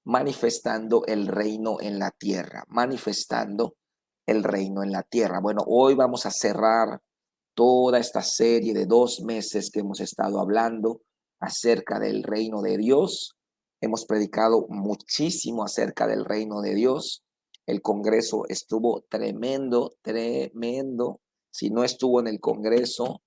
manifestando el reino en la tierra, manifestando el reino en la tierra. Bueno, hoy vamos a cerrar toda esta serie de 2 meses que hemos estado hablando acerca del reino de Dios. Hemos predicado muchísimo acerca del reino de Dios. El Congreso estuvo tremendo, tremendo. Si no estuvo en el Congreso,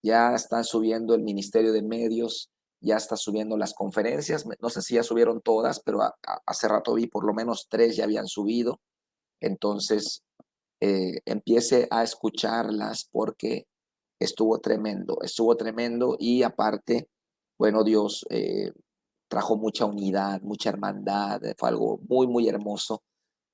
ya están subiendo el Ministerio de Medios, ya está subiendo las conferencias. No sé si ya subieron todas, pero hace rato vi por lo menos 3 ya habían subido. Entonces, empiece a escucharlas porque estuvo tremendo y aparte, bueno, Dios trajo mucha unidad, mucha hermandad, fue algo muy, muy hermoso.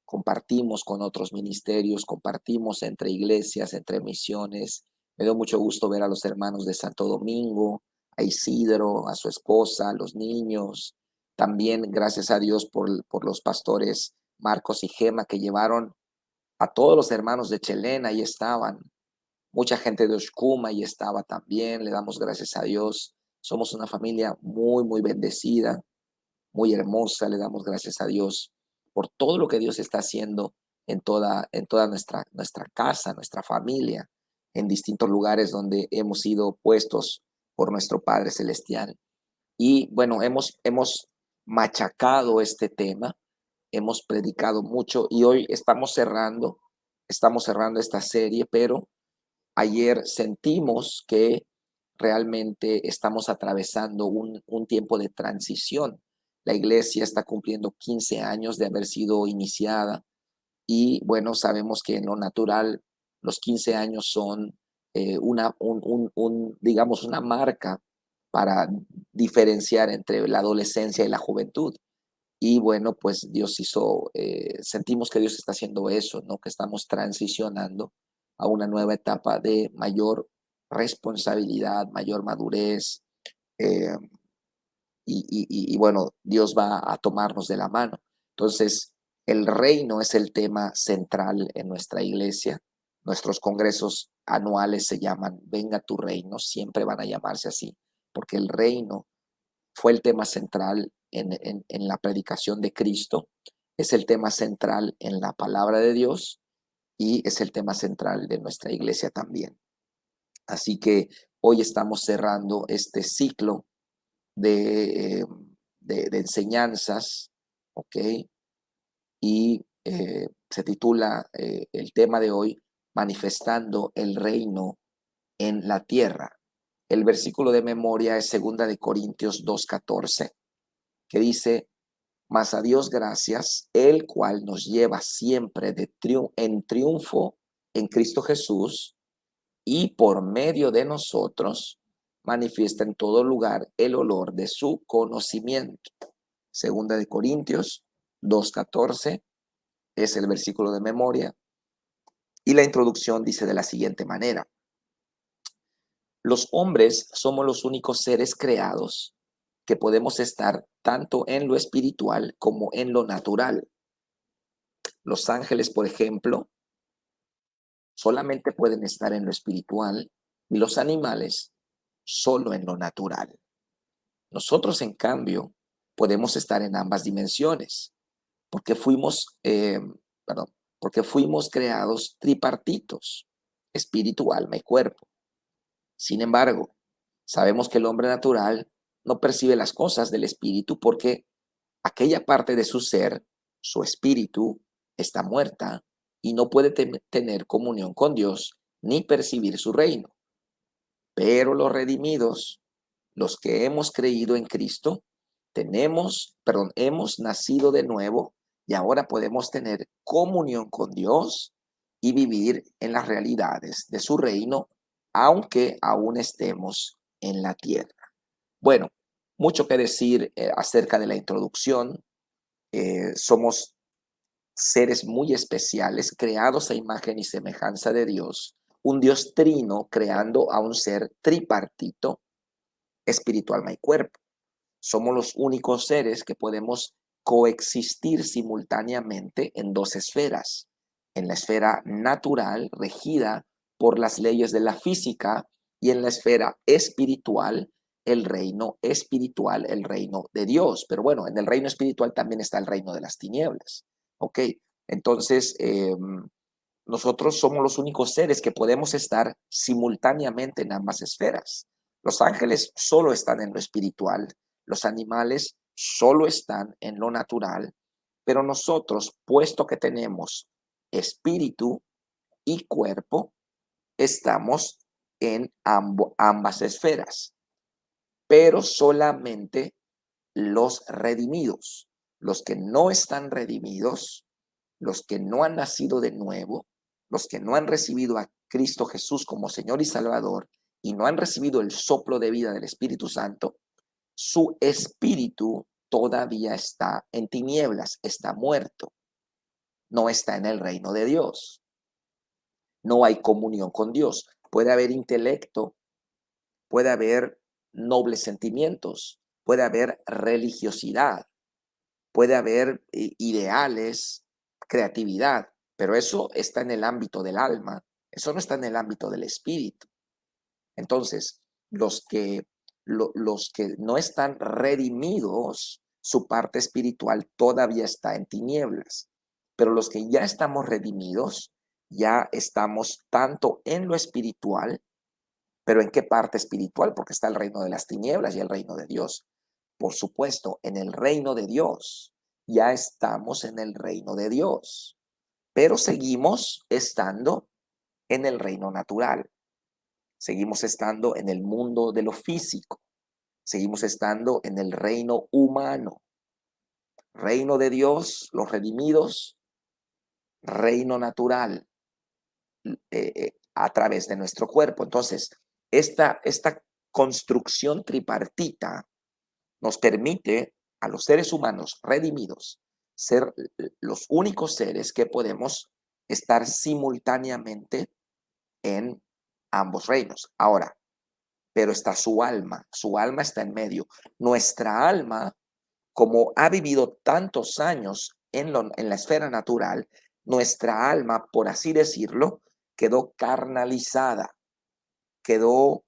Compartimos con otros ministerios, compartimos entre iglesias, entre misiones. Me dio mucho gusto ver a los hermanos de Santo Domingo, a Isidro, a su esposa, a los niños. También gracias a Dios por los pastores Marcos y Gema que llevaron a todos los hermanos de Chelena, ahí estaban. Mucha gente de Oshkuma ahí estaba también. Le damos gracias a Dios. Somos una familia muy, muy bendecida, muy hermosa. Le damos gracias a Dios por todo lo que Dios está haciendo en toda nuestra casa, nuestra familia, en distintos lugares donde hemos sido puestos por nuestro Padre Celestial. Y bueno, hemos machacado este tema, hemos predicado mucho y hoy estamos cerrando esta serie, pero ayer sentimos que realmente estamos atravesando un tiempo de transición. La iglesia está cumpliendo 15 años de haber sido iniciada y bueno, sabemos que en lo natural los 15 años son digamos, una marca para diferenciar entre la adolescencia y la juventud. Y bueno, pues sentimos que Dios está haciendo eso, ¿no? Que estamos transicionando a una nueva etapa de mayor responsabilidad, mayor madurez. eh, y bueno, Dios va a tomarnos de la mano. Entonces, el reino es el tema central en nuestra iglesia. Nuestros congresos anuales se llaman Venga tu reino, siempre van a llamarse así, porque el reino fue el tema central en la predicación de Cristo, es el tema central en la palabra de Dios y es el tema central de nuestra iglesia también. Así que hoy estamos cerrando este ciclo de, de enseñanzas, ¿ok? Y se titula el tema de hoy, Manifestando el reino en la tierra. El versículo de memoria es 2 Corintios 2:14, que dice, mas a Dios gracias, el cual nos lleva siempre en triunfo en Cristo Jesús y por medio de nosotros manifiesta en todo lugar el olor de su conocimiento. 2 Corintios 2:14 es el versículo de memoria y la introducción dice de la siguiente manera. Los hombres somos los únicos seres creados que podemos estar tanto en lo espiritual como en lo natural. Los ángeles, por ejemplo, solamente pueden estar en lo espiritual y los animales solo en lo natural. Nosotros, en cambio, podemos estar en ambas dimensiones porque perdón, porque fuimos creados tripartitos, espíritu, alma y cuerpo. Sin embargo, sabemos que el hombre natural no percibe las cosas del espíritu porque aquella parte de su ser, su espíritu, está muerta y no puede tener comunión con Dios ni percibir su reino. Pero los redimidos, los que hemos creído en Cristo, hemos nacido de nuevo y ahora podemos tener comunión con Dios y vivir en las realidades de su reino, aunque aún estemos en la tierra. Bueno, mucho que decir acerca de la introducción. Somos seres muy especiales, creados a imagen y semejanza de Dios, un Dios trino creando a un ser tripartito, espíritu, alma y cuerpo. Somos los únicos seres que podemos coexistir simultáneamente en dos esferas. En la esfera natural, regida por las leyes de la física, y en la esfera espiritual, el reino espiritual, el reino de Dios. Pero bueno, en el reino espiritual también está el reino de las tinieblas. ¿Ok? Entonces, nosotros somos los únicos seres que podemos estar simultáneamente en ambas esferas. Los ángeles solo están en lo espiritual, los animales solo están en lo natural, pero nosotros, puesto que tenemos espíritu y cuerpo, estamos en ambas esferas, pero solamente los redimidos. Los que no están redimidos, los que no han nacido de nuevo, los que no han recibido a Cristo Jesús como Señor y Salvador y no han recibido el soplo de vida del Espíritu Santo, su espíritu todavía está en tinieblas, está muerto, no está en el reino de Dios. No hay comunión con Dios. Puede haber intelecto, puede haber nobles sentimientos, puede haber religiosidad, puede haber ideales, creatividad, pero eso está en el ámbito del alma, eso no está en el ámbito del espíritu. Entonces, los que no están redimidos, su parte espiritual todavía está en tinieblas, pero los que ya estamos redimidos, ya estamos tanto en lo espiritual, pero ¿en qué parte espiritual? Porque está el reino de las tinieblas y el reino de Dios. Por supuesto, en el reino de Dios. Ya estamos en el reino de Dios, pero seguimos estando en el reino natural. Seguimos estando en el mundo de lo físico. Seguimos estando en el reino humano. Reino de Dios, los redimidos, reino natural, a través de nuestro cuerpo. Entonces, esta construcción tripartita nos permite a los seres humanos redimidos ser los únicos seres que podemos estar simultáneamente en ambos reinos. Ahora, pero está su alma está en medio. Nuestra alma, como ha vivido tantos años en la esfera natural, nuestra alma, por así decirlo, quedó carnalizada, quedó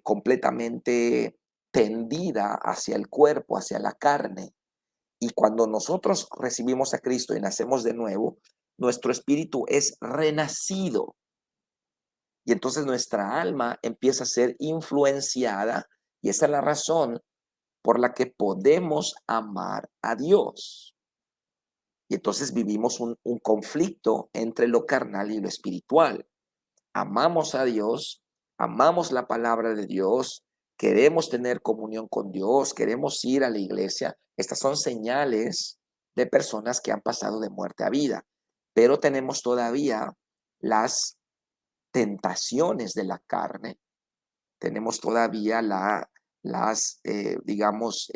completamente tendida hacia el cuerpo, hacia la carne. Y cuando nosotros recibimos a Cristo y nacemos de nuevo, nuestro espíritu es renacido. Y entonces nuestra alma empieza a ser influenciada y esa es la razón por la que podemos amar a Dios. Y entonces vivimos un conflicto entre lo carnal y lo espiritual. Amamos a Dios, amamos la palabra de Dios, queremos tener comunión con Dios, queremos ir a la iglesia. Estas son señales de personas que han pasado de muerte a vida, pero tenemos todavía las tentaciones de la carne, tenemos todavía digamos,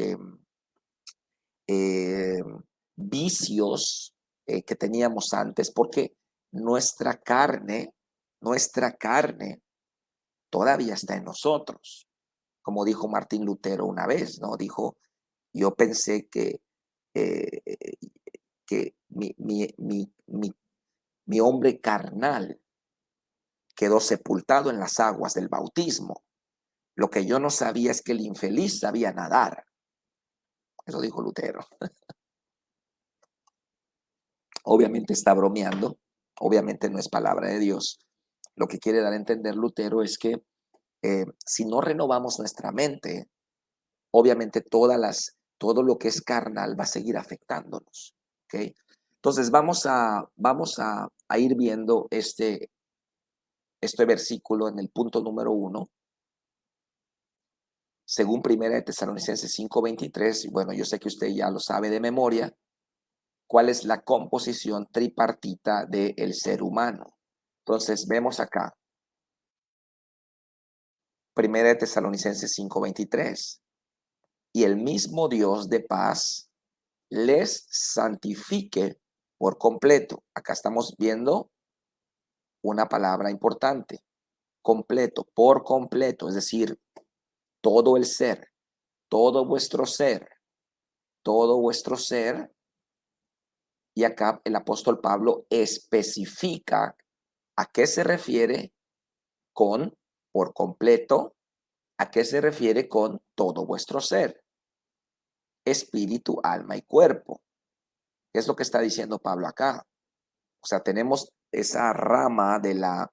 eh, vicios que teníamos antes, porque nuestra carne todavía está en nosotros. Como dijo Martín Lutero una vez, ¿no? Dijo, yo pensé eh, que mi hombre carnal quedó sepultado en las aguas del bautismo. Lo que yo no sabía es que el infeliz sabía nadar. Eso dijo Lutero. Obviamente está bromeando, obviamente no es palabra de Dios. Lo que quiere dar a entender Lutero es que si no renovamos nuestra mente, obviamente todo lo que es carnal va a seguir afectándonos. ¿Okay? Entonces vamos a ir viendo este versículo en el punto número 1, según Primera de Tesalonicenses 5:23. Y bueno, yo sé que usted ya lo sabe de memoria, cuál es la composición tripartita del ser humano. Entonces vemos acá, Primera de Tesalonicenses 5:23. Y el mismo Dios de paz les santifique por completo. Acá estamos viendo una palabra importante, completo, por completo, es decir, todo el ser, todo vuestro ser, todo vuestro ser. Y acá el apóstol Pablo especifica a qué se refiere con por completo ¿A qué se refiere con todo vuestro ser? Espíritu, alma y cuerpo. ¿Qué es lo que está diciendo Pablo acá? O sea, tenemos esa rama de la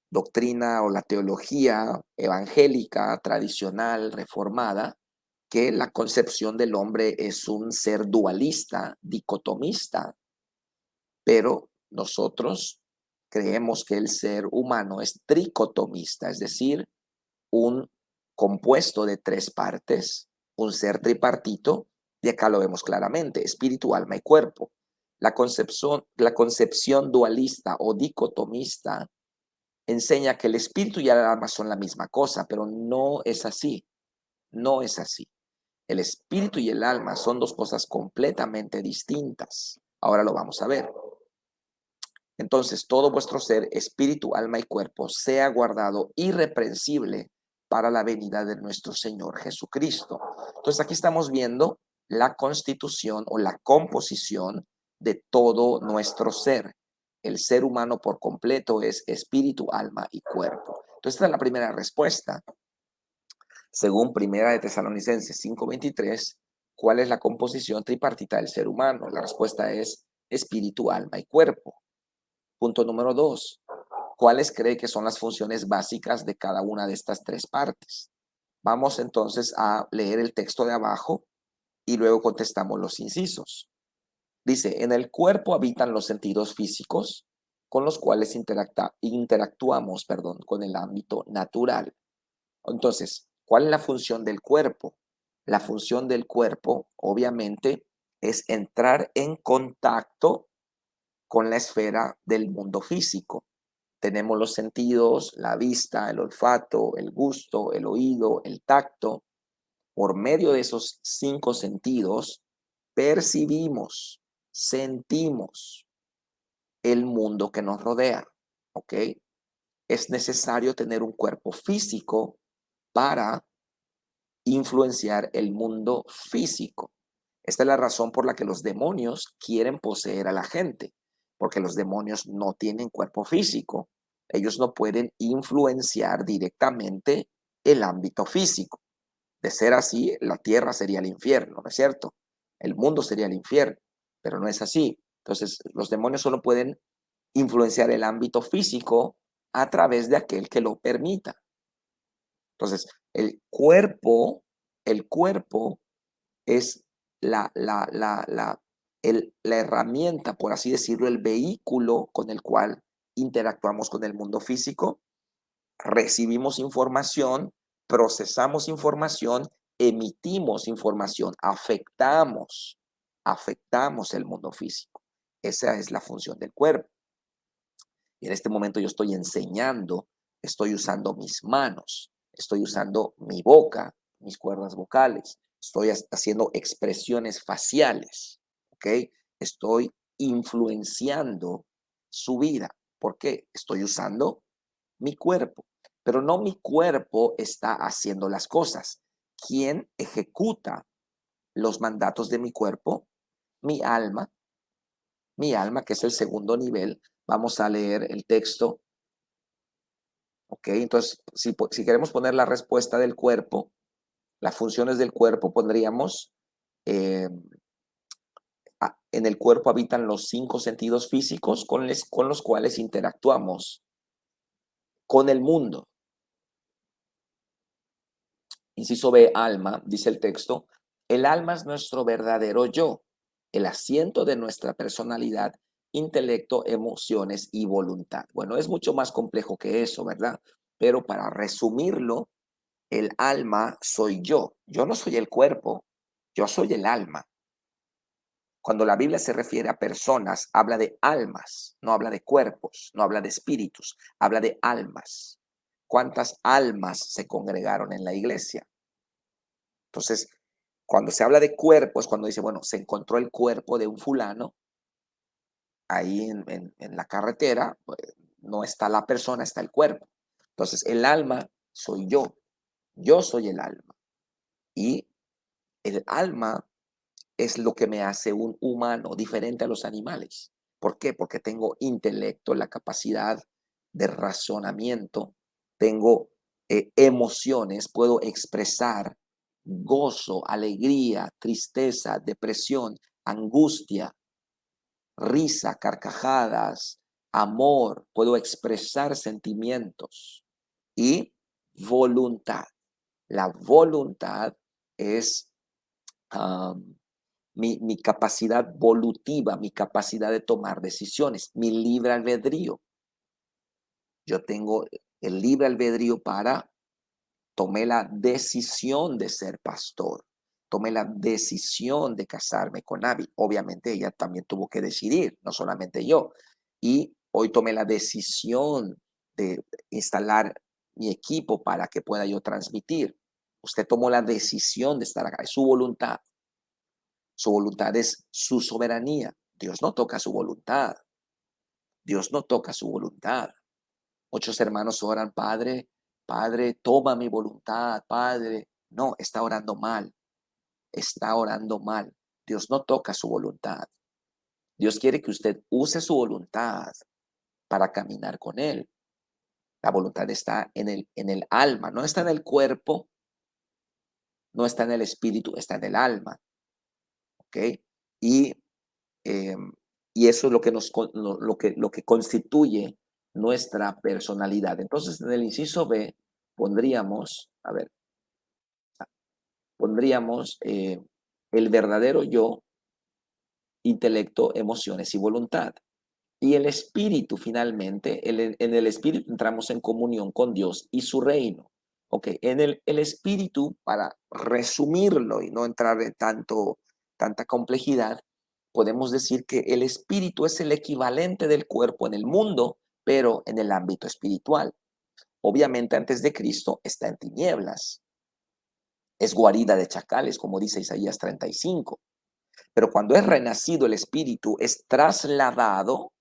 doctrina o la teología evangélica, tradicional, reformada, que la concepción del hombre es un ser dualista, dicotomista, pero nosotros creemos que el ser humano es tricotomista, es decir, un compuesto de tres partes, un ser tripartito, y acá lo vemos claramente, espíritu, alma y cuerpo. La concepción dualista o dicotomista enseña que el espíritu y el alma son la misma cosa, pero no es así, no es así. El espíritu y el alma son dos cosas completamente distintas. Ahora lo vamos a ver. Entonces, todo vuestro ser, espíritu, alma y cuerpo, sea guardado irreprensible para la venida de nuestro Señor Jesucristo. Entonces, aquí estamos viendo la constitución o la composición de todo nuestro ser. El ser humano por completo es espíritu, alma y cuerpo. Entonces, esta es la primera respuesta. Según Primera de Tesalonicenses 5:23, ¿cuál es la composición tripartita del ser humano? La respuesta es espíritu, alma y cuerpo. Punto número 2. ¿Cuáles cree que son las funciones básicas de cada una de estas tres partes? Vamos entonces a leer el texto de abajo y luego contestamos los incisos. Dice, en el cuerpo habitan los sentidos físicos con los cuales interactuamos con el ámbito natural. Entonces, ¿cuál es la función del cuerpo? La función del cuerpo, obviamente, es entrar en contacto con la esfera del mundo físico. Tenemos los sentidos, la vista, el olfato, el gusto, el oído, el tacto. Por medio de esos 5 sentidos, percibimos, sentimos el mundo que nos rodea. ¿Ok? Es necesario tener un cuerpo físico para influenciar el mundo físico. Esta es la razón por la que los demonios quieren poseer a la gente, porque los demonios no tienen cuerpo físico. Ellos no pueden influenciar directamente el ámbito físico. De ser así, la tierra sería el infierno, ¿no es cierto? El mundo sería el infierno, pero no es así. Entonces, los demonios solo pueden influenciar el ámbito físico a través de aquel que lo permita. Entonces, el cuerpo es la herramienta, por así decirlo, el vehículo con el cual interactuamos con el mundo físico, recibimos información, procesamos información, emitimos información, afectamos el mundo físico. Esa es la función del cuerpo. Y en este momento yo estoy enseñando, estoy usando mis manos, estoy usando mi boca, mis cuerdas vocales, estoy haciendo expresiones faciales, ¿ok? Estoy influenciando su vida. ¿Por qué? Estoy usando mi cuerpo, pero no mi cuerpo está haciendo las cosas. ¿Quién ejecuta los mandatos de mi cuerpo? Mi alma, que es el segundo nivel. Vamos a leer el texto. ¿Ok? Entonces, si queremos poner la respuesta del cuerpo, las funciones del cuerpo, pondríamos, eh, en el cuerpo habitan los 5 sentidos físicos con los cuales interactuamos con el mundo. Inciso B, alma, dice el texto, el alma es nuestro verdadero yo, el asiento de nuestra personalidad, intelecto, emociones y voluntad. Bueno, es mucho más complejo que eso, ¿verdad? Pero para resumirlo, el alma soy yo. Yo no soy el cuerpo, yo soy el alma. Cuando la Biblia se refiere a personas, habla de almas, no habla de cuerpos, no habla de espíritus, habla de almas. ¿Cuántas almas se congregaron en la iglesia? Entonces, cuando se habla de cuerpos, cuando dice, bueno, se encontró el cuerpo de un fulano ahí en la carretera, pues, no está la persona, está el cuerpo. Entonces, el alma soy yo soy el alma. Y el alma es lo que me hace un humano diferente a los animales. ¿Por qué? Porque tengo intelecto, la capacidad de razonamiento, tengo emociones, puedo expresar gozo, alegría, tristeza, depresión, angustia, risa, carcajadas, amor, puedo expresar sentimientos y voluntad. La voluntad es mi capacidad volutiva, mi capacidad de tomar decisiones, mi libre albedrío. Yo tengo el libre albedrío para tomé la decisión de ser pastor, tomé la decisión de casarme con Abby. Obviamente ella también tuvo que decidir, no solamente yo. Y hoy tomé la decisión de instalar mi equipo para que pueda yo transmitir. Usted tomó la decisión de estar acá, es su voluntad. Su voluntad es su soberanía. Dios no toca su voluntad. Dios no toca su voluntad. Muchos hermanos oran, Padre, Padre, toma mi voluntad, Padre. No, está orando mal. Está orando mal. Dios no toca su voluntad. Dios quiere que usted use su voluntad para caminar con Él. La voluntad está en el alma, no está en el cuerpo, no está en el espíritu, está en el alma. ¿Ok? Y Eh, y eso es lo que, lo que constituye nuestra personalidad. Entonces, en el inciso B pondríamos, a ver, pondríamos el verdadero yo, intelecto, emociones y voluntad. Y el espíritu, finalmente, en el espíritu entramos en comunión con Dios y su reino. Ok, en el espíritu, para resumirlo y no entrar en tanta complejidad, podemos decir que el espíritu es el equivalente del cuerpo en el mundo, pero en el ámbito espiritual. Obviamente, antes de Cristo está en tinieblas, es guarida de chacales, como dice Isaías 35. Pero cuando es renacido el espíritu, es trasladado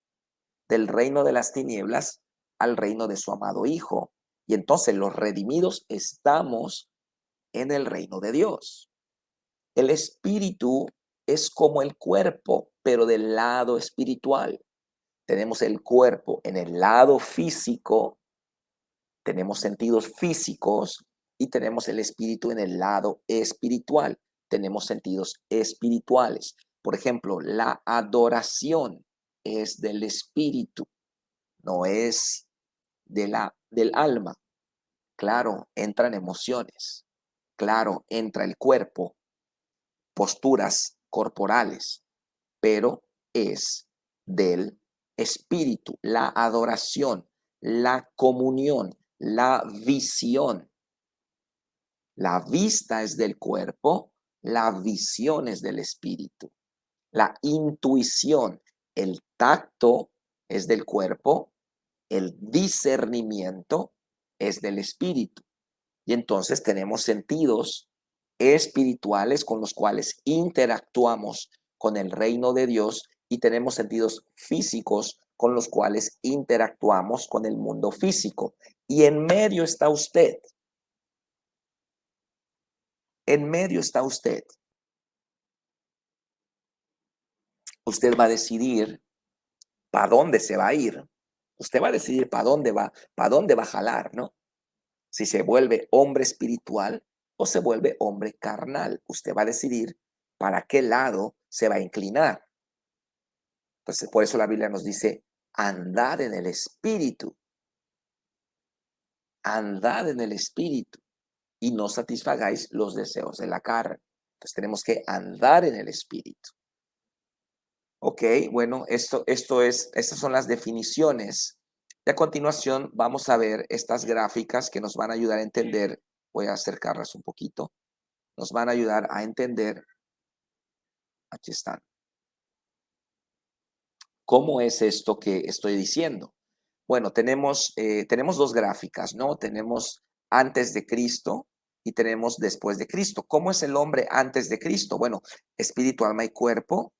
del reino de las tinieblas al reino de su amado Hijo. Y entonces los redimidos estamos en el reino de Dios. El espíritu es como el cuerpo, pero del lado espiritual. Tenemos el cuerpo en el lado físico, tenemos sentidos físicos y tenemos el espíritu en el lado espiritual. Tenemos sentidos espirituales. Por ejemplo, la adoración es del espíritu, no es del alma. Claro, entran emociones. Claro, entra el cuerpo, posturas corporales, pero es del espíritu, la adoración, la comunión, la visión. La vista es del cuerpo, la visión es del espíritu. La intuición, el tacto es del cuerpo, el discernimiento es del espíritu. Y entonces tenemos sentidos espirituales con los cuales interactuamos con el reino de Dios y tenemos sentidos físicos con los cuales interactuamos con el mundo físico. Y en medio está usted. En medio está usted. Usted va a decidir para dónde se va a ir. Usted va a decidir para dónde va a jalar, ¿no? Si se vuelve hombre espiritual o se vuelve hombre carnal. Usted va a decidir para qué lado se va a inclinar. Entonces, por eso la Biblia nos dice, andad en el espíritu. Andad en el espíritu y no satisfagáis los deseos de la carne. Entonces tenemos que andar en el espíritu. Ok, bueno, estas son las definiciones. Y a continuación vamos a ver estas gráficas que nos van a ayudar a entender. Voy a acercarlas un poquito. Nos van a ayudar a entender. Aquí están. ¿Cómo es esto que estoy diciendo? Bueno, tenemos dos gráficas, ¿no? Tenemos antes de Cristo y tenemos después de Cristo. ¿Cómo es el hombre antes de Cristo? Bueno, espíritu, alma y cuerpo,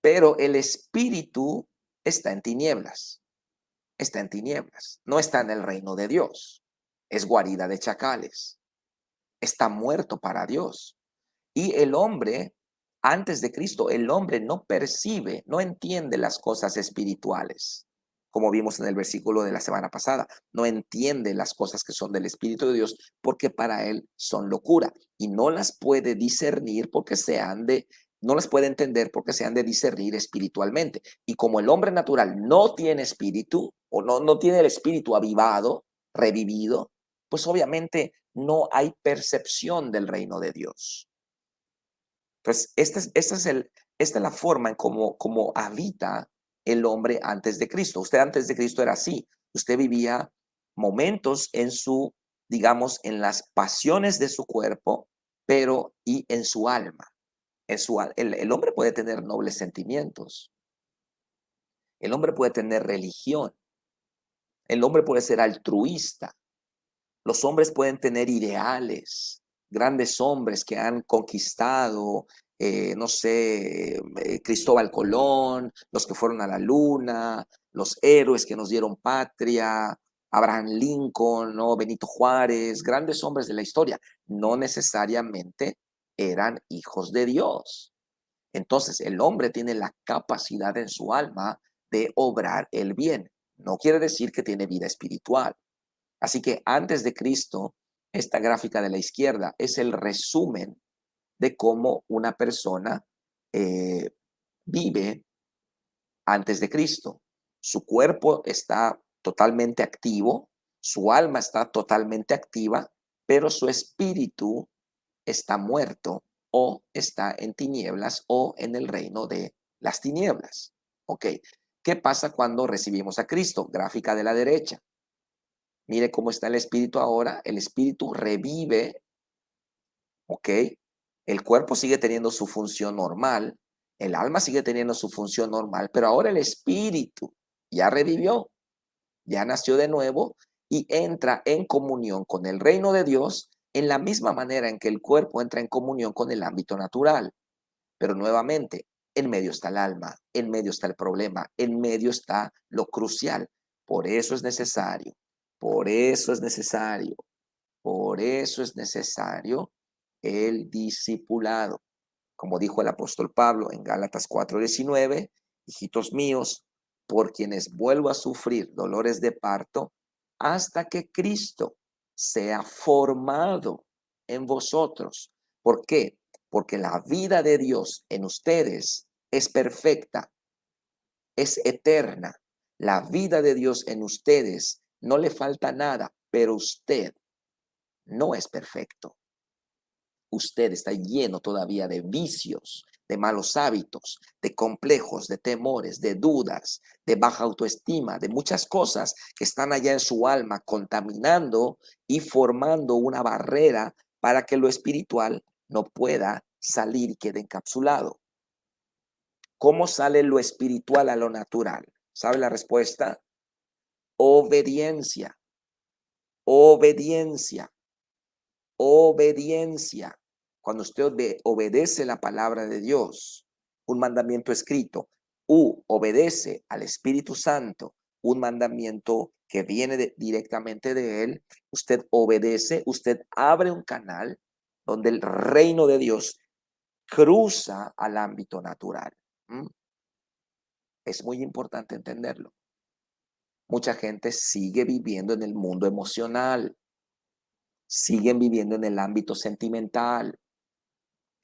pero el espíritu está en tinieblas, está en tinieblas, no está en el reino de Dios, es guarida de chacales, está muerto para Dios. Y el hombre, antes de Cristo, el hombre no percibe, no entiende las cosas espirituales. como vimos en el versículo de la semana pasada. No entiende las cosas que son del Espíritu de Dios porque para él son locura y no las puede discernir porque no las puede entender porque se han de discernir espiritualmente. Y como el hombre natural no tiene espíritu o no tiene el espíritu avivado, revivido, pues obviamente no hay percepción del reino de Dios. Entonces, esta es la forma en cómo habita el hombre antes de Cristo. Usted antes de Cristo era así. Usted vivía momentos digamos, en las pasiones de su cuerpo, pero y en su alma. El hombre puede tener nobles sentimientos. El hombre puede tener religión. El hombre puede ser altruista. Los hombres pueden tener ideales, grandes hombres que han conquistado, no sé, Cristóbal Colón, los que fueron a la luna, los héroes que nos dieron patria, Abraham Lincoln, ¿no? Benito Juárez, grandes hombres de la historia, no necesariamente eran hijos de Dios. Entonces, el hombre tiene la capacidad en su alma de obrar el bien. No quiere decir que tiene vida espiritual. Así que antes de Cristo, esta gráfica de la izquierda es el resumen de cómo una persona eh, vive antes de Cristo. Su cuerpo está totalmente activo, su alma está totalmente activa, pero su espíritu está muerto o está en tinieblas o en el reino de las tinieblas. ¿Ok? ¿Qué pasa cuando recibimos a Cristo? Gráfica de la derecha. Mire cómo está el espíritu ahora. El espíritu revive, ¿ok? El cuerpo sigue teniendo su función normal, el alma sigue teniendo su función normal, pero ahora el espíritu ya revivió, ya nació de nuevo y entra en comunión con el reino de Dios en la misma manera en que el cuerpo entra en comunión con el ámbito natural. Pero nuevamente, en medio está el alma, en medio está el problema, en medio está lo crucial. Por eso es necesario, por eso es necesario, por eso es necesario el discipulado. Como dijo el apóstol Pablo en Gálatas 4:19, hijitos míos, por quienes vuelvo a sufrir dolores de parto, hasta que Cristo sea formado en vosotros. ¿Por qué? Porque la vida de Dios en ustedes es perfecta, es eterna. La vida de Dios en ustedes no le falta nada, pero usted no es perfecto. Usted está lleno todavía de vicios, de malos hábitos, de complejos, de temores, de dudas, de baja autoestima, de muchas cosas que están allá en su alma contaminando y formando una barrera para que lo espiritual no pueda salir y quede encapsulado. ¿Cómo sale lo espiritual a lo natural? ¿Sabe la respuesta? Obediencia, obediencia, obediencia. Cuando usted obedece la palabra de Dios, un mandamiento escrito, obedece al Espíritu Santo, un mandamiento que viene directamente de Él, usted obedece, usted abre un canal donde el reino de Dios cruza al ámbito natural. Es muy importante entenderlo. Mucha gente sigue viviendo en el mundo emocional, siguen viviendo en el ámbito sentimental.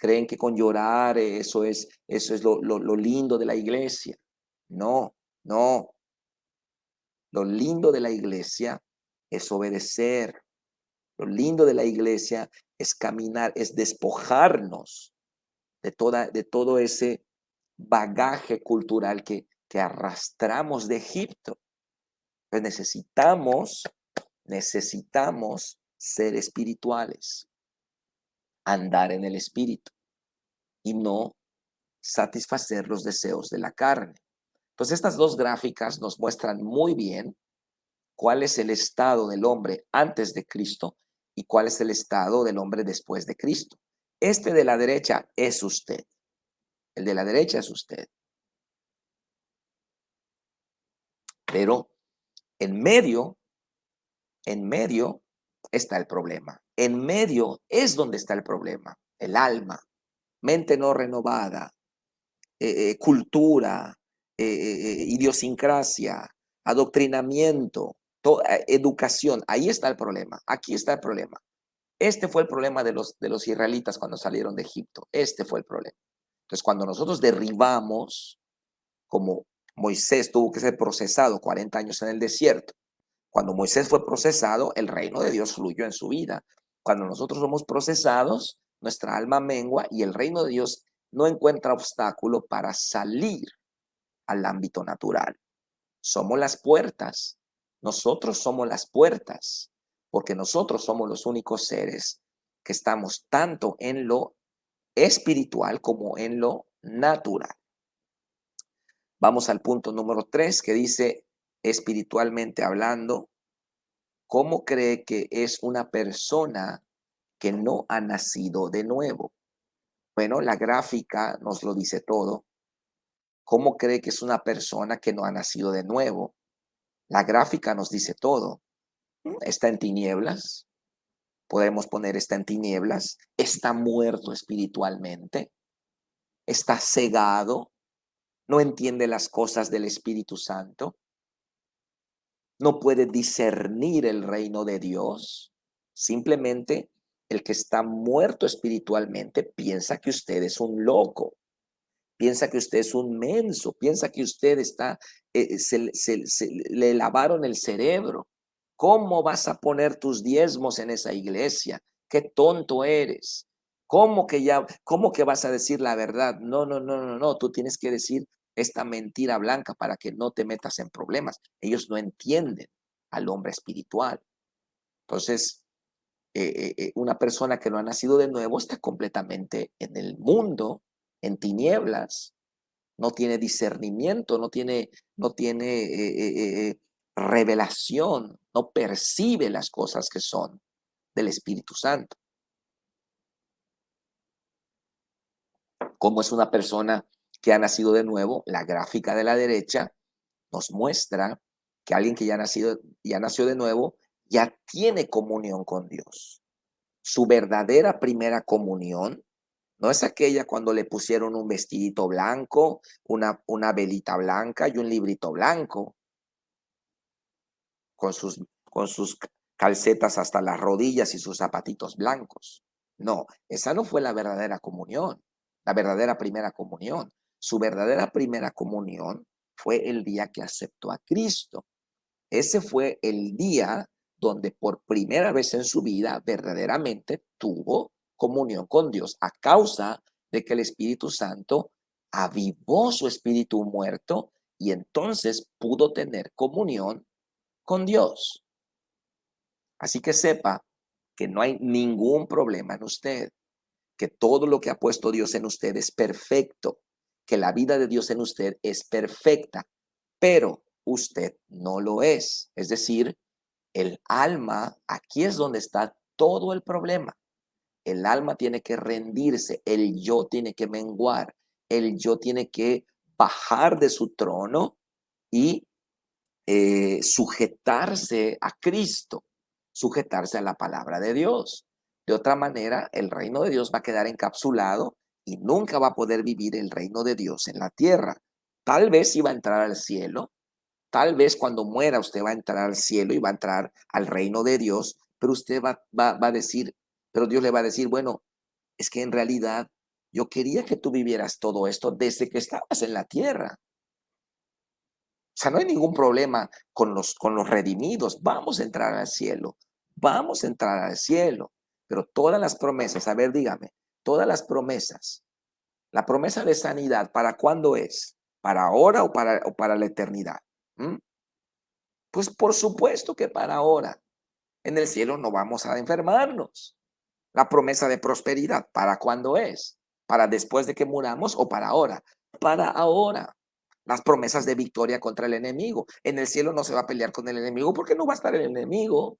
Creen que con llorar eso es lo lindo de la iglesia. No, no. Lo lindo de la iglesia es obedecer. Lo lindo de la iglesia es caminar, es despojarnos de todo ese bagaje cultural que arrastramos de Egipto. Pues necesitamos ser espirituales, andar en el espíritu y no satisfacer los deseos de la carne. Entonces, estas dos gráficas nos muestran muy bien cuál es el estado del hombre antes de Cristo y cuál es el estado del hombre después de Cristo. Este de la derecha es usted. El de la derecha es usted. Pero en medio está el problema. En medio es donde está el problema. El alma, mente no renovada, cultura, idiosincrasia, adoctrinamiento, educación. Ahí está el problema. Aquí está el problema. Este fue el problema de los israelitas cuando salieron de Egipto. Este fue el problema. Entonces, cuando nosotros derribamos, como Moisés tuvo que ser procesado 40 años en el desierto, cuando Moisés fue procesado, el reino de Dios fluyó en su vida. Cuando nosotros somos procesados, nuestra alma mengua y el reino de Dios no encuentra obstáculo para salir al ámbito natural. Somos las puertas. Nosotros somos las puertas, porque nosotros somos los únicos seres que estamos tanto en lo espiritual como en lo natural. Vamos al punto número 3 que dice, espiritualmente hablando, ¿cómo cree que es una persona que no ha nacido de nuevo? Bueno, la gráfica nos lo dice todo. ¿Cómo cree que es una persona que no ha nacido de nuevo? La gráfica nos dice todo. Está en tinieblas. Podemos poner está en tinieblas. Está muerto espiritualmente. Está cegado. No entiende las cosas del Espíritu Santo. No puede discernir el reino de Dios. Simplemente el que está muerto espiritualmente piensa que usted es un loco, piensa que usted es un menso, piensa que usted está, le lavaron el cerebro. ¿Cómo vas a poner tus diezmos en esa iglesia? Qué tonto eres. ¿Cómo que vas a decir la verdad? No, no, no, no, no. Tú tienes que decir esta mentira blanca para que no te metas en problemas. Ellos no entienden al hombre espiritual. Entonces, una persona que no ha nacido de nuevo está completamente en el mundo, en tinieblas, no tiene discernimiento, no tiene revelación, no percibe las cosas que son del Espíritu Santo. ¿Cómo es una persona que ha nacido de nuevo? La gráfica de la derecha nos muestra que alguien que ya nació de nuevo, ya tiene comunión con Dios. Su verdadera primera comunión no es aquella cuando le pusieron un vestidito blanco, una velita blanca y un librito blanco, con sus calcetas hasta las rodillas y sus zapatitos blancos. No, esa no fue la verdadera comunión, la verdadera primera comunión. Su verdadera primera comunión fue el día que aceptó a Cristo. Ese fue el día donde por primera vez en su vida verdaderamente tuvo comunión con Dios a causa de que el Espíritu Santo avivó su espíritu muerto y entonces pudo tener comunión con Dios. Así que sepa que no hay ningún problema en usted, que todo lo que ha puesto Dios en usted es perfecto, que la vida de Dios en usted es perfecta, pero usted no lo es. Es decir, el alma, aquí es donde está todo el problema. El alma tiene que rendirse, el yo tiene que menguar, el yo tiene que bajar de su trono y sujetarse a Cristo, sujetarse a la palabra de Dios. De otra manera, el reino de Dios va a quedar encapsulado y nunca va a poder vivir el reino de Dios en la tierra. Tal vez iba a entrar al cielo, tal vez cuando muera usted va a entrar al cielo y va a entrar al reino de Dios, pero usted va a decir, pero Dios le va a decir, bueno, es que en realidad yo quería que tú vivieras todo esto desde que estabas en la tierra. O sea, no hay ningún problema con los redimidos. Vamos a entrar al cielo. Vamos a entrar al cielo. Pero todas las promesas, a ver, dígame, todas las promesas, la promesa de sanidad, ¿para cuándo es? ¿Para ahora o para la eternidad? ¿Mm? Pues por supuesto que para ahora. En el cielo no vamos a enfermarnos. La promesa de prosperidad, ¿para cuándo es? ¿Para después de que muramos o para ahora? Para ahora. Las promesas de victoria contra el enemigo. En el cielo no se va a pelear con el enemigo porque no va a estar el enemigo.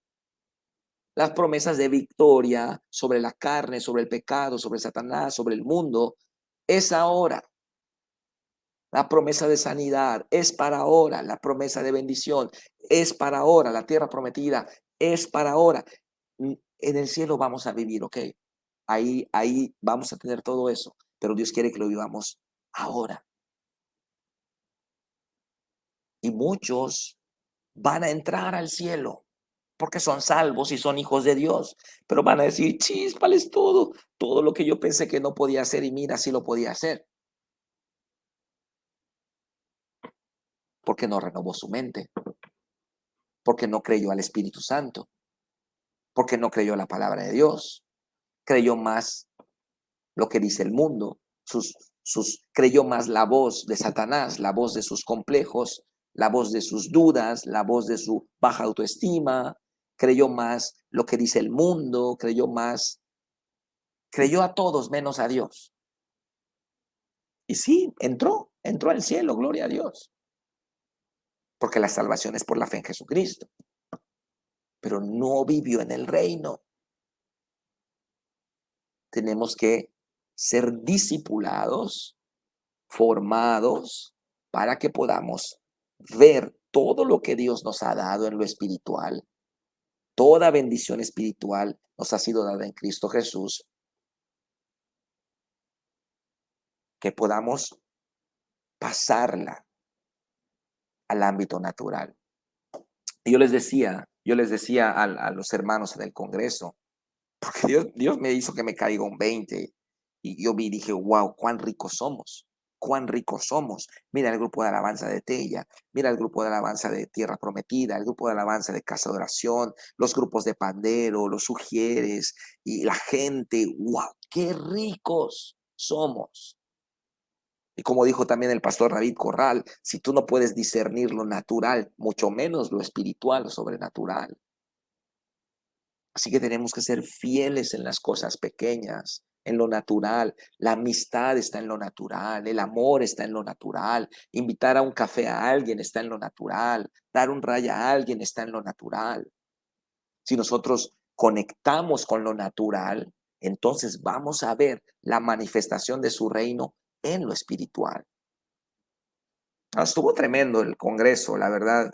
Las promesas de victoria sobre la carne, sobre el pecado, sobre Satanás, sobre el mundo, es ahora. La promesa de sanidad es para ahora. La promesa de bendición es para ahora. La tierra prometida es para ahora. En el cielo vamos a vivir, ¿ok? Ahí vamos a tener todo eso, pero Dios quiere que lo vivamos ahora. Y muchos van a entrar al cielo porque son salvos y son hijos de Dios, pero van a decir, chispales todo lo que yo pensé que no podía hacer y mira, sí lo podía hacer, porque no renovó su mente, porque no creyó al Espíritu Santo, porque no creyó la palabra de Dios, creyó más lo que dice el mundo, creyó más la voz de Satanás, la voz de sus complejos, la voz de sus dudas, la voz de su baja autoestima, creyó más lo que dice el mundo, creyó a todos menos a Dios. Y sí, entró al cielo, gloria a Dios, porque la salvación es por la fe en Jesucristo, pero no vivió en el reino. Tenemos que ser discipulados, formados, para que podamos ver todo lo que Dios nos ha dado en lo espiritual. Toda bendición espiritual nos ha sido dada en Cristo Jesús, que podamos pasarla al ámbito natural. Y yo les decía a los hermanos en el Congreso, porque Dios me hizo que me caiga un 20 y yo dije, wow, cuán ricos somos. Mira el grupo de alabanza de Tella, mira el grupo de alabanza de Tierra Prometida, el grupo de alabanza de Casa de Oración, los grupos de pandero, los sugieres y la gente, wow, qué ricos somos. Y como dijo también el pastor David Corral, si tú no puedes discernir lo natural, mucho menos lo espiritual o sobrenatural. Así que tenemos que ser fieles en las cosas pequeñas, en lo natural. La amistad está en lo natural, el amor está en lo natural, invitar a un café a alguien está en lo natural, dar un raya a alguien está en lo natural. Si nosotros conectamos con lo natural, entonces vamos a ver la manifestación de su reino en lo espiritual. Estuvo tremendo el Congreso, la verdad,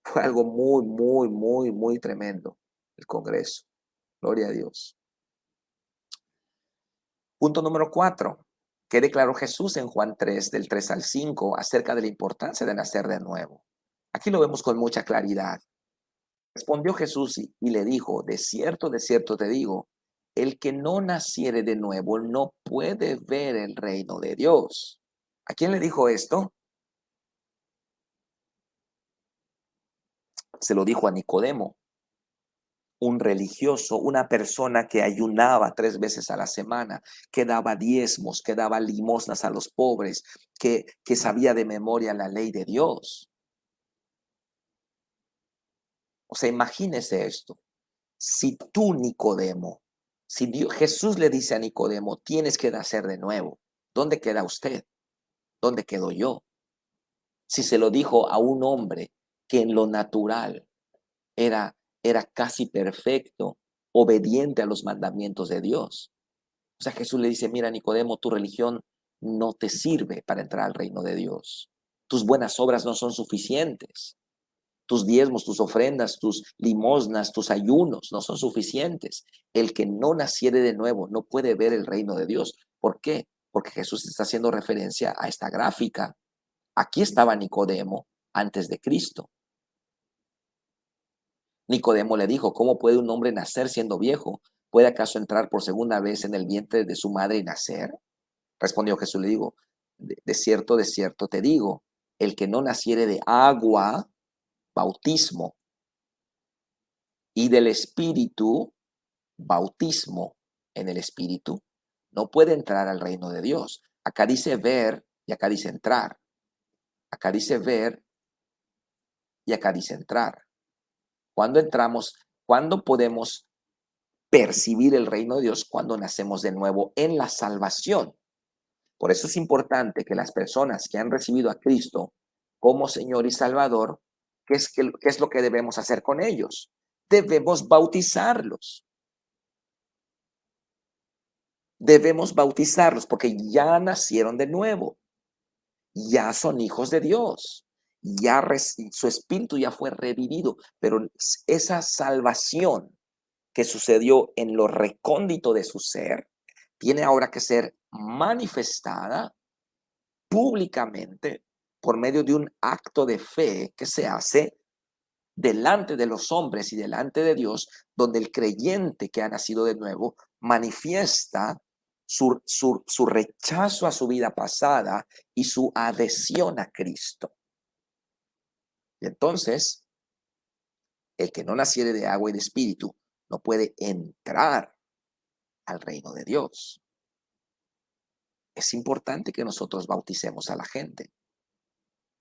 fue algo muy, muy, muy, muy tremendo el Congreso. Gloria a Dios. Punto número 4. ¿Qué declaró Jesús en Juan 3, del 3 al 5, acerca de la importancia de nacer de nuevo? Aquí lo vemos con mucha claridad. Respondió Jesús y le dijo, de cierto te digo, el que no naciere de nuevo no puede ver el reino de Dios. ¿A quién le dijo esto? Se lo dijo a Nicodemo, un religioso, una persona que ayunaba 3 veces a la semana, que daba diezmos, que daba limosnas a los pobres, que sabía de memoria la ley de Dios. O sea, imagínese esto. Si tú, Nicodemo, si Jesús le dice a Nicodemo, tienes que nacer de nuevo, ¿dónde queda usted? ¿Dónde quedo yo? Si se lo dijo a un hombre que en lo natural era casi perfecto, obediente a los mandamientos de Dios. O sea, Jesús le dice, mira, Nicodemo, tu religión no te sirve para entrar al reino de Dios. Tus buenas obras no son suficientes. Tus diezmos, tus ofrendas, tus limosnas, tus ayunos no son suficientes. El que no naciere de nuevo no puede ver el reino de Dios. ¿Por qué? Porque Jesús está haciendo referencia a esta gráfica. Aquí estaba Nicodemo antes de Cristo. Nicodemo le dijo, ¿cómo puede un hombre nacer siendo viejo? ¿Puede acaso entrar por segunda vez en el vientre de su madre y nacer? Respondió Jesús, le digo, de cierto te digo, el que no naciere de agua, bautismo, y del espíritu, bautismo en el espíritu, no puede entrar al reino de Dios. Acá dice ver y acá dice entrar. Acá dice ver y acá dice entrar. ¿Cuándo entramos? ¿Cuándo podemos percibir el reino de Dios? Cuando nacemos de nuevo en la salvación. Por eso es importante que las personas que han recibido a Cristo como Señor y Salvador, ¿qué es lo que debemos hacer con ellos? Debemos bautizarlos. Debemos bautizarlos porque ya nacieron de nuevo, ya son hijos de Dios, su espíritu ya fue revivido, pero esa salvación que sucedió en lo recóndito de su ser tiene ahora que ser manifestada públicamente por medio de un acto de fe que se hace delante de los hombres y delante de Dios, donde el creyente que ha nacido de nuevo manifiesta su rechazo a su vida pasada y su adhesión a Cristo. Y entonces, el que no naciere de agua y de espíritu no puede entrar al reino de Dios. Es importante que nosotros bauticemos a la gente.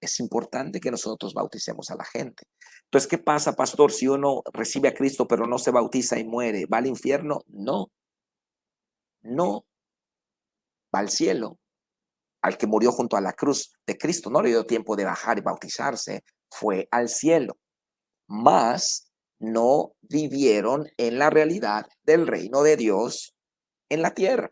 Es importante que nosotros bauticemos a la gente. Entonces, ¿qué pasa, pastor, si uno recibe a Cristo pero no se bautiza y muere? ¿Va al infierno? No, no, va al cielo. Al que murió junto a la cruz de Cristo no le dio tiempo de bajar y bautizarse, fue al cielo. Mas no vivieron en la realidad del reino de Dios en la tierra.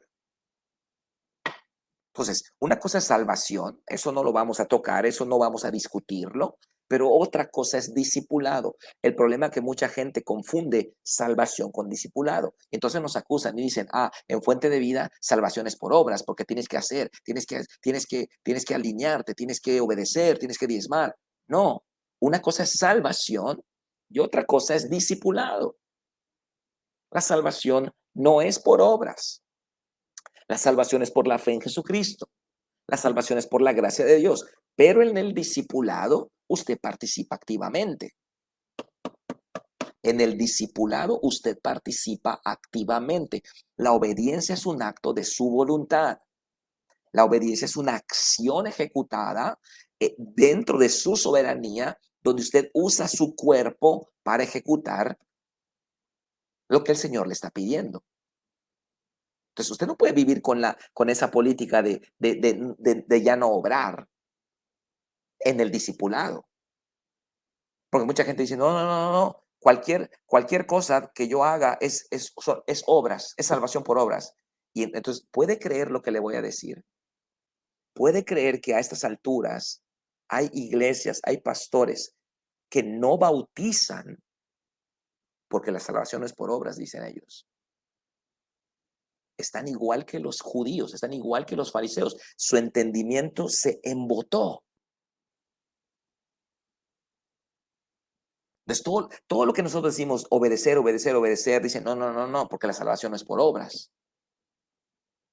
Entonces, una cosa es salvación, eso no lo vamos a tocar, eso no vamos a discutirlo, pero otra cosa es discipulado. El problema es que mucha gente confunde salvación con discipulado. Entonces nos acusan y dicen, en Fuente de Vida, salvación es por obras, porque tienes que hacer, tienes que alinearte, tienes que obedecer, tienes que diezmar. No, una cosa es salvación y otra cosa es discipulado. La salvación no es por obras. La salvación es por la fe en Jesucristo. La salvación es por la gracia de Dios. Pero en el discipulado usted participa activamente. En el discipulado usted participa activamente. La obediencia es un acto de su voluntad. La obediencia es una acción ejecutada dentro de su soberanía, donde usted usa su cuerpo para ejecutar lo que el Señor le está pidiendo. Entonces, usted no puede vivir con esa política de ya no obrar en el discipulado. Porque mucha gente dice, no, no, no, no, no. Cualquier cosa que yo haga es obras, es salvación por obras. Y entonces, ¿puede creer lo que le voy a decir? ¿Puede creer que a estas alturas hay iglesias, hay pastores que no bautizan porque la salvación no es por obras, dicen ellos? Están igual que los judíos, están igual que los fariseos. Su entendimiento se embotó. Entonces, todo lo que nosotros decimos, obedecer, obedecer, obedecer, dicen, no, no, no, no, porque la salvación no es por obras.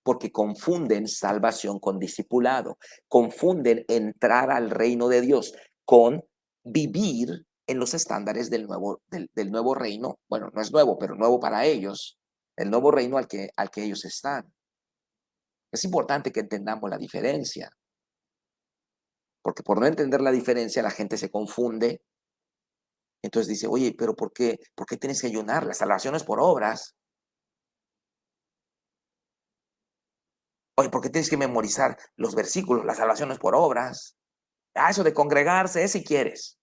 Porque confunden salvación con discipulado. Confunden entrar al reino de Dios con vivir en los estándares del nuevo reino. Bueno, no es nuevo, pero nuevo para ellos. El nuevo reino al que ellos están. Es importante que entendamos la diferencia. Porque por no entender la diferencia, la gente se confunde. Entonces dice, oye, pero ¿por qué tienes que ayunar? La salvación es por obras. Oye, ¿por qué tienes que memorizar los versículos? La salvación es por obras. Eso de congregarse es si quieres.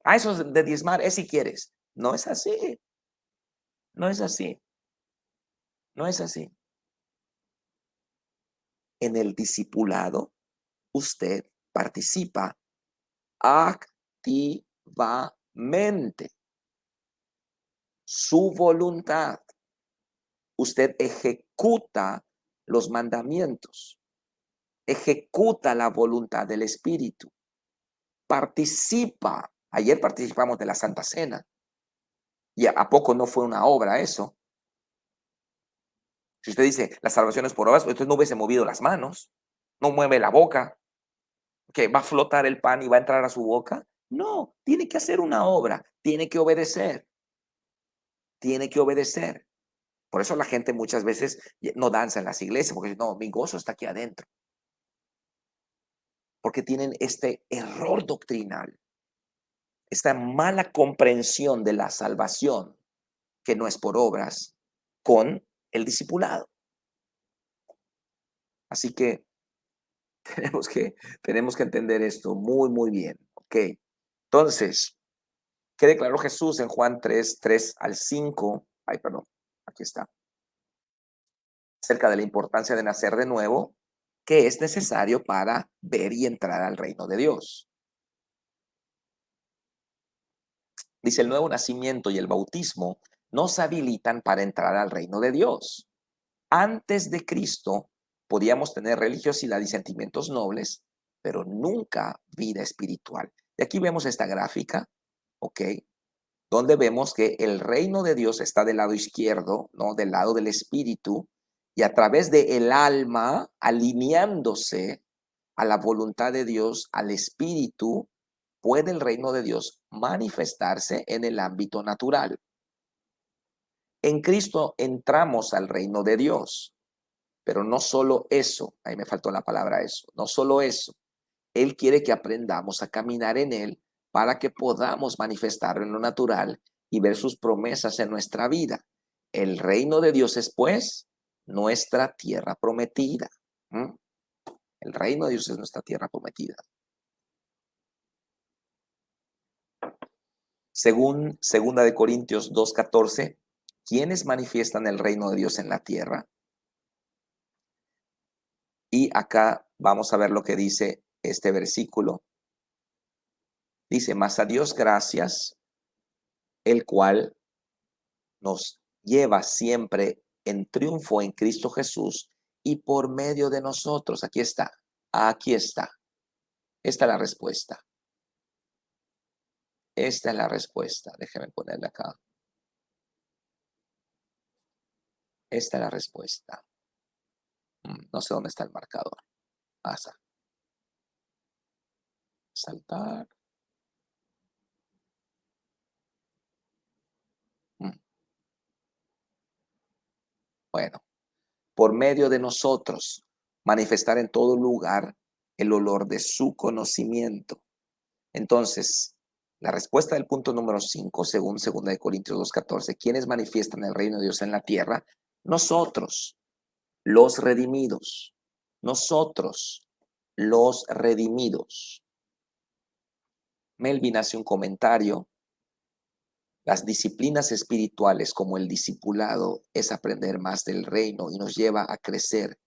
Eso de diezmar es si quieres. No es así. No es así. No es así. En el discipulado, usted participa activamente. Su voluntad. Usted ejecuta los mandamientos. Ejecuta la voluntad del Espíritu. Participa. Ayer participamos de la Santa Cena. ¿Y a poco no fue una obra eso? Si usted dice, la salvación es por obras, usted no hubiese movido las manos, no mueve la boca, que va a flotar el pan y va a entrar a su boca. No, tiene que hacer una obra, tiene que obedecer, tiene que obedecer. Por eso la gente muchas veces no danza en las iglesias, porque no, mi gozo está aquí adentro. Porque tienen este error doctrinal, esta mala comprensión de la salvación, que no es por obras, con el discipulado. Así que tenemos que entender esto muy, muy bien. ¿Ok? Entonces, ¿qué declaró Jesús en Juan 3:3-5? Ay, perdón, aquí está. Acerca de la importancia de nacer de nuevo, que es necesario para ver y entrar al reino de Dios. Dice, el nuevo nacimiento y el bautismo nos habilitan para entrar al reino de Dios. Antes de Cristo podíamos tener religiosidad y sentimientos nobles, pero nunca vida espiritual. Y aquí vemos esta gráfica, ¿ok? donde vemos que el reino de Dios está del lado izquierdo, ¿no? Del lado del espíritu, y a través de el alma, alineándose a la voluntad de Dios, al espíritu, puede el reino de Dios manifestarse en el ámbito natural. En Cristo entramos al reino de Dios, pero no solo eso, ahí me faltó la palabra eso, no solo eso. Él quiere que aprendamos a caminar en Él para que podamos manifestarlo en lo natural y ver sus promesas en nuestra vida. El reino de Dios es, pues, nuestra tierra prometida. ¿Mm? El reino de Dios es nuestra tierra prometida. Según 2 2:14, ¿quiénes manifiestan el reino de Dios en la tierra? Y acá vamos a ver lo que dice este versículo. Dice, mas a Dios gracias, el cual nos lleva siempre en triunfo en Cristo Jesús y por medio de nosotros. Aquí está, aquí está. Esta es la respuesta. Esta es la respuesta. Déjeme ponerla acá. Esta es la respuesta. No sé dónde está el marcador. Pasa. Saltar. Bueno, por medio de nosotros, manifestar en todo lugar el olor de su conocimiento. Entonces, la respuesta del punto número 5, según 2 Corintios 2:14, ¿quiénes manifiestan el reino de Dios en la tierra? Nosotros, los redimidos. Nosotros, los redimidos. Melvin hace un comentario. Las disciplinas espirituales como el discipulado es aprender más del reino y nos lleva a crecer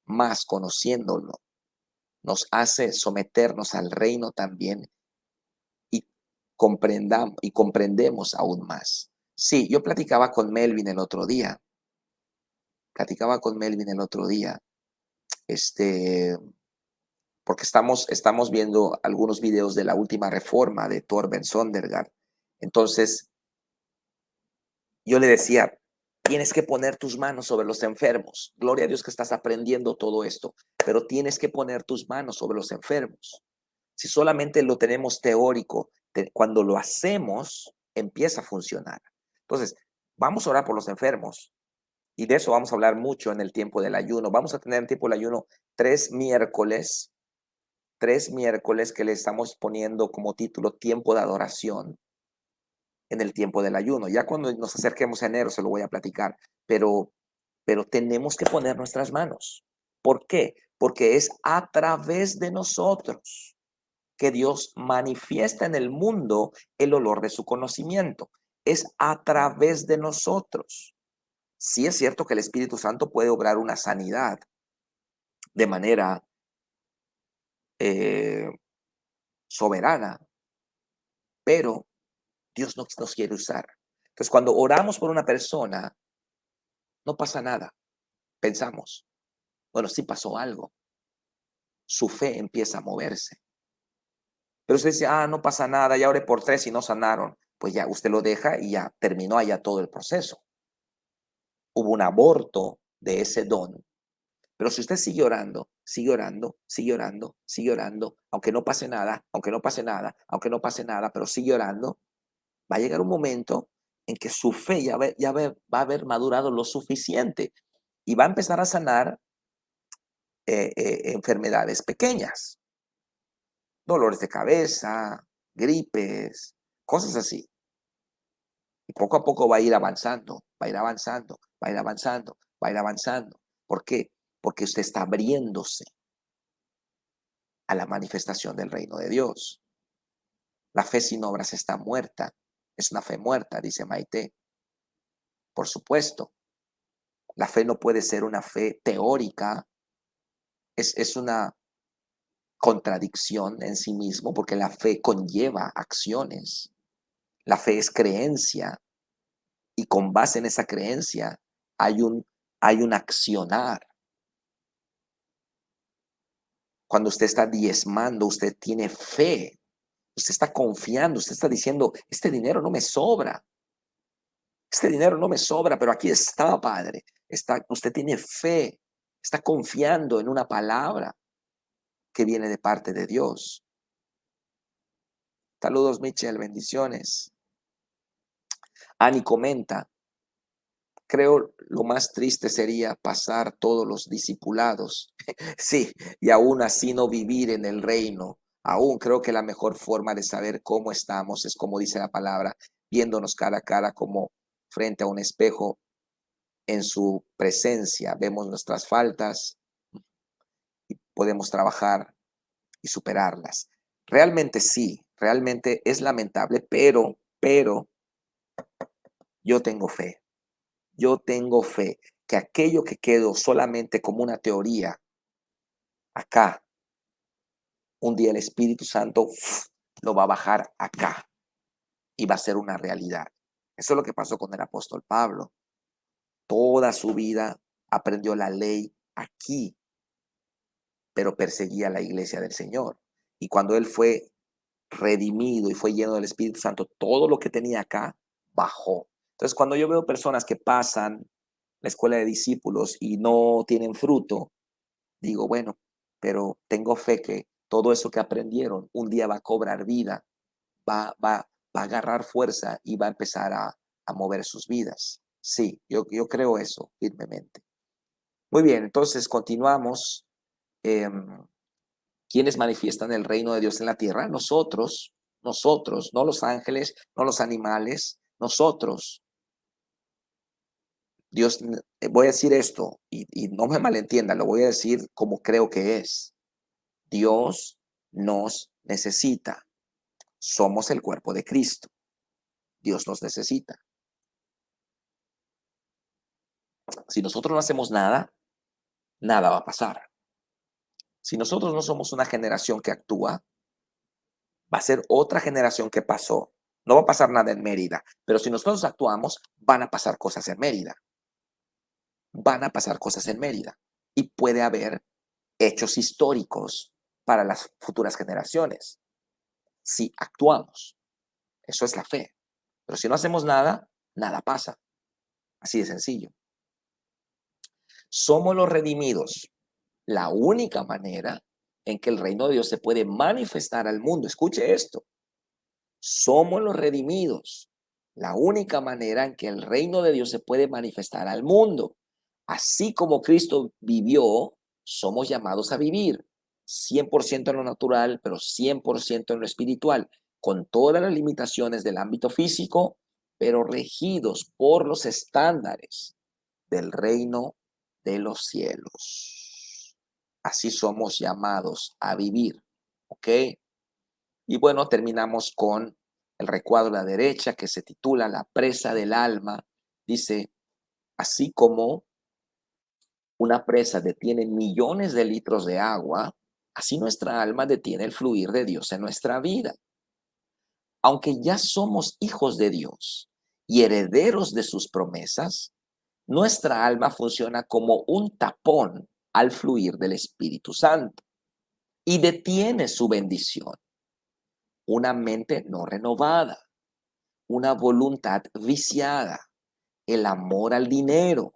más conociéndolo. Nos hace someternos al reino también y comprendemos aún más. Sí, yo platicaba con Melvin el otro día. Porque estamos viendo algunos videos de la última reforma de Torben Sondergaard. Entonces, yo le decía, tienes que poner tus manos sobre los enfermos. Gloria a Dios que estás aprendiendo todo esto, pero tienes que poner tus manos sobre los enfermos. Si solamente lo tenemos teórico, cuando lo hacemos, empieza a funcionar. Entonces, vamos a orar por los enfermos y de eso vamos a hablar mucho en el tiempo del ayuno. Vamos a tener en tiempo del ayuno 3 miércoles que le estamos poniendo como título tiempo de adoración en el tiempo del ayuno. Ya cuando nos acerquemos a enero se lo voy a platicar, pero tenemos que poner nuestras manos. ¿Por qué? Porque es a través de nosotros que Dios manifiesta en el mundo el olor de su conocimiento. Es a través de nosotros. Sí es cierto que el Espíritu Santo puede obrar una sanidad de manera soberana, pero Dios nos quiere usar. Entonces, cuando oramos por una persona, no pasa nada. Pensamos, bueno, sí pasó algo. Su fe empieza a moverse. Pero usted dice, no pasa nada, ya oré por 3 y no sanaron. Pues ya, usted lo deja y ya terminó allá todo el proceso. Hubo un aborto de ese don. Pero si usted sigue orando, sigue orando, sigue orando, sigue orando, aunque no pase nada, aunque no pase nada, aunque no pase nada, pero sigue orando, va a llegar un momento en que su fe va a haber madurado lo suficiente y va a empezar a sanar enfermedades pequeñas, dolores de cabeza, gripes, cosas así. Y poco a poco va a ir avanzando, va a ir avanzando, va a ir avanzando, va a ir avanzando. ¿Por qué? Porque usted está abriéndose a la manifestación del reino de Dios. La fe sin obras está muerta. Es una fe muerta, dice Maite. Por supuesto, la fe no puede ser una fe teórica. Es una contradicción en sí mismo porque la fe conlleva acciones. La fe es creencia y con base en esa creencia hay un accionar. Cuando usted está diezmando, usted tiene fe Usted está confiando, usted está diciendo, este dinero no me sobra. Este dinero no me sobra, pero aquí está, Padre. Usted tiene fe, está confiando en una palabra que viene de parte de Dios. Saludos, Michelle, bendiciones. Ani comenta, creo lo más triste sería pasar todos los discipulados, sí, y aún así no vivir en el reino. Aún creo que la mejor forma de saber cómo estamos es como dice la palabra, viéndonos cara a cara como frente a un espejo en su presencia. Vemos nuestras faltas y podemos trabajar y superarlas. Realmente sí, realmente es lamentable, pero yo tengo fe. Yo tengo fe que aquello que quedó solamente como una teoría, acá, un día el Espíritu Santo lo va a bajar acá y va a ser una realidad. Eso es lo que pasó con el apóstol Pablo. Toda su vida aprendió la ley aquí, pero perseguía la iglesia del Señor. Y cuando él fue redimido y fue lleno del Espíritu Santo, todo lo que tenía acá bajó. Entonces, cuando yo veo personas que pasan la escuela de discípulos y no tienen fruto, digo, bueno, pero tengo fe que todo eso que aprendieron un día va a cobrar vida, va a agarrar fuerza y va a empezar a mover sus vidas. Sí, yo creo eso firmemente. Muy bien, entonces continuamos. Em, ¿Quiénes manifiestan el reino de Dios en la tierra? Nosotros, no los ángeles, no los animales, nosotros. Dios, voy a decir esto y no me malentiendan, lo voy a decir como creo que es. Dios nos necesita. Somos el cuerpo de Cristo. Dios nos necesita. Si nosotros no hacemos nada, nada va a pasar. Si nosotros no somos una generación que actúa, va a ser otra generación que pasó. No va a pasar nada en Mérida, pero si nosotros actuamos, van a pasar cosas en Mérida. Van a pasar cosas en Mérida. Y puede haber hechos históricos para las futuras generaciones. Si actuamos. Eso es la fe. Pero si no hacemos nada, nada pasa. Así de sencillo. Somos los redimidos. La única manera en que el reino de Dios se puede manifestar al mundo. Escuche esto. Somos los redimidos. La única manera en que el reino de Dios se puede manifestar al mundo. Así como Cristo vivió, somos llamados a vivir. 100% en lo natural, pero 100% en lo espiritual, con todas las limitaciones del ámbito físico, pero regidos por los estándares del reino de los cielos. Así somos llamados a vivir, ¿ok? Y bueno, terminamos con el recuadro a la derecha que se titula La presa del alma. Dice, así como una presa detiene millones de litros de agua, así nuestra alma detiene el fluir de Dios en nuestra vida. Aunque ya somos hijos de Dios y herederos de sus promesas, nuestra alma funciona como un tapón al fluir del Espíritu Santo y detiene su bendición. Una mente no renovada, una voluntad viciada, el amor al dinero,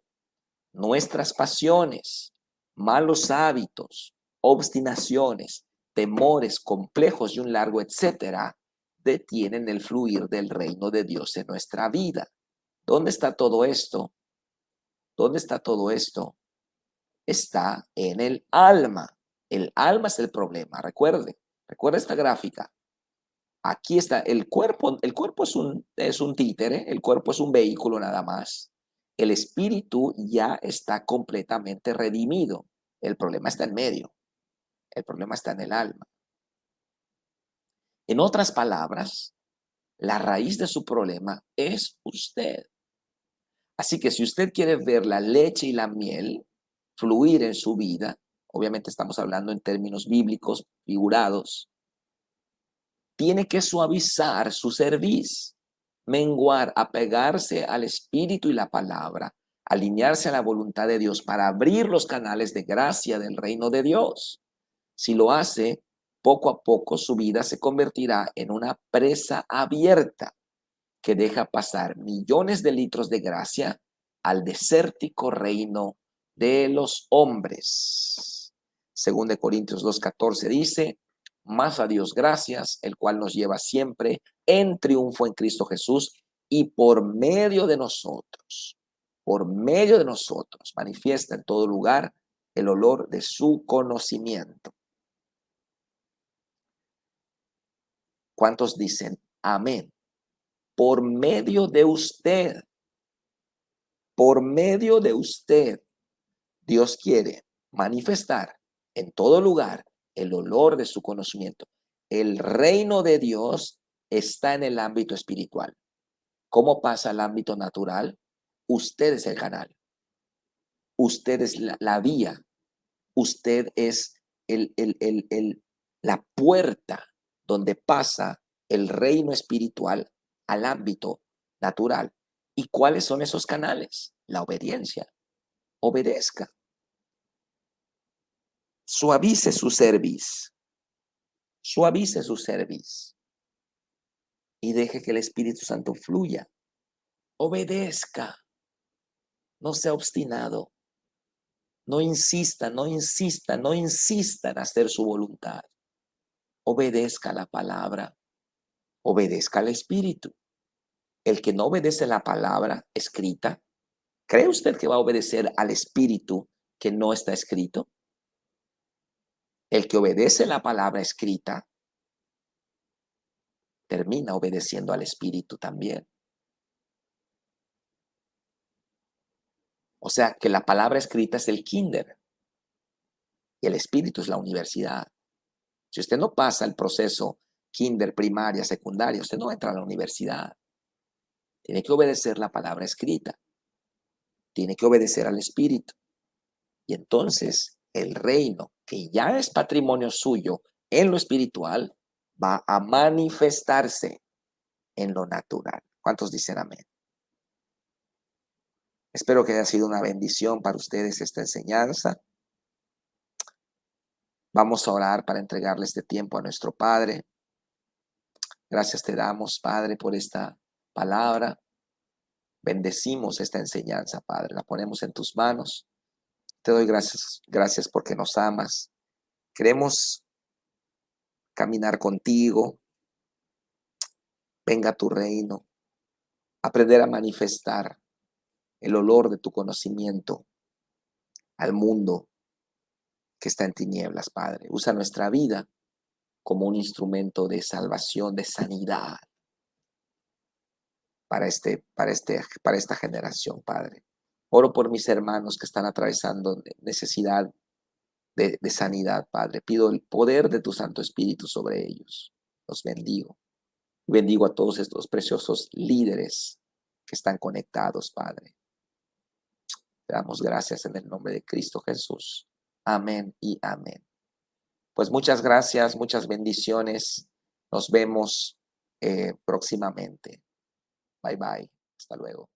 nuestras pasiones, malos hábitos, obstinaciones, temores complejos y un largo etcétera, detienen el fluir del reino de Dios en nuestra vida. ¿Dónde está todo esto? ¿Dónde está todo esto? Está en el alma. El alma es el problema, recuerde esta gráfica. Aquí está el cuerpo es un títere, el cuerpo es un vehículo nada más. El espíritu ya está completamente redimido. El problema está en medio. El problema está en el alma. En otras palabras, la raíz de su problema es usted. Así que si usted quiere ver la leche y la miel fluir en su vida, obviamente estamos hablando en términos bíblicos figurados, tiene que suavizar su cerviz, menguar, apegarse al espíritu y la palabra, alinearse a la voluntad de Dios para abrir los canales de gracia del reino de Dios. Si lo hace, poco a poco su vida se convertirá en una presa abierta que deja pasar millones de litros de gracia al desértico reino de los hombres. Según de Corintios 2:14 dice, más a Dios gracias, el cual nos lleva siempre en triunfo en Cristo Jesús y por medio de nosotros, manifiesta en todo lugar el olor de su conocimiento. ¿Cuántos dicen amén? Por medio de usted, Dios quiere manifestar en todo lugar el olor de su conocimiento. El reino de Dios está en el ámbito espiritual. ¿Cómo pasa al ámbito natural? Usted es el canal. Usted es la vía. Usted es la puerta donde pasa el reino espiritual al ámbito natural. ¿Y cuáles son esos canales? La obediencia. Obedezca. Suavice su cerviz. Suavice su cerviz. Y deje que el Espíritu Santo fluya. Obedezca. No sea obstinado. No insista en hacer su voluntad. Obedezca la palabra. Obedezca al Espíritu. El que no obedece la palabra escrita, ¿cree usted que va a obedecer al Espíritu que no está escrito? El que obedece la palabra escrita termina obedeciendo al Espíritu también. O sea que la palabra escrita es el kinder y el Espíritu es la universidad. Si usted no pasa el proceso kinder, primaria, secundaria, usted no entra a la universidad. Tiene que obedecer la palabra escrita. Tiene que obedecer al Espíritu. Y entonces el reino, que ya es patrimonio suyo en lo espiritual, va a manifestarse en lo natural. ¿Cuántos dicen amén? Espero que haya sido una bendición para ustedes esta enseñanza. Vamos a orar para entregarle este tiempo a nuestro Padre. Gracias te damos, Padre, por esta palabra. Bendecimos esta enseñanza, Padre. La ponemos en tus manos. Te doy gracias porque nos amas. Queremos caminar contigo. Venga tu reino. Aprender a manifestar el olor de tu conocimiento al mundo que está en tinieblas, Padre. Usa nuestra vida como un instrumento de salvación, de sanidad para esta generación, Padre. Oro por mis hermanos que están atravesando necesidad de sanidad, Padre. Pido el poder de tu Santo Espíritu sobre ellos. Los bendigo. Bendigo a todos estos preciosos líderes que están conectados, Padre. Te damos gracias en el nombre de Cristo Jesús. Amén y amén. Pues muchas gracias, muchas bendiciones. Nos vemos próximamente. Bye bye. Hasta luego.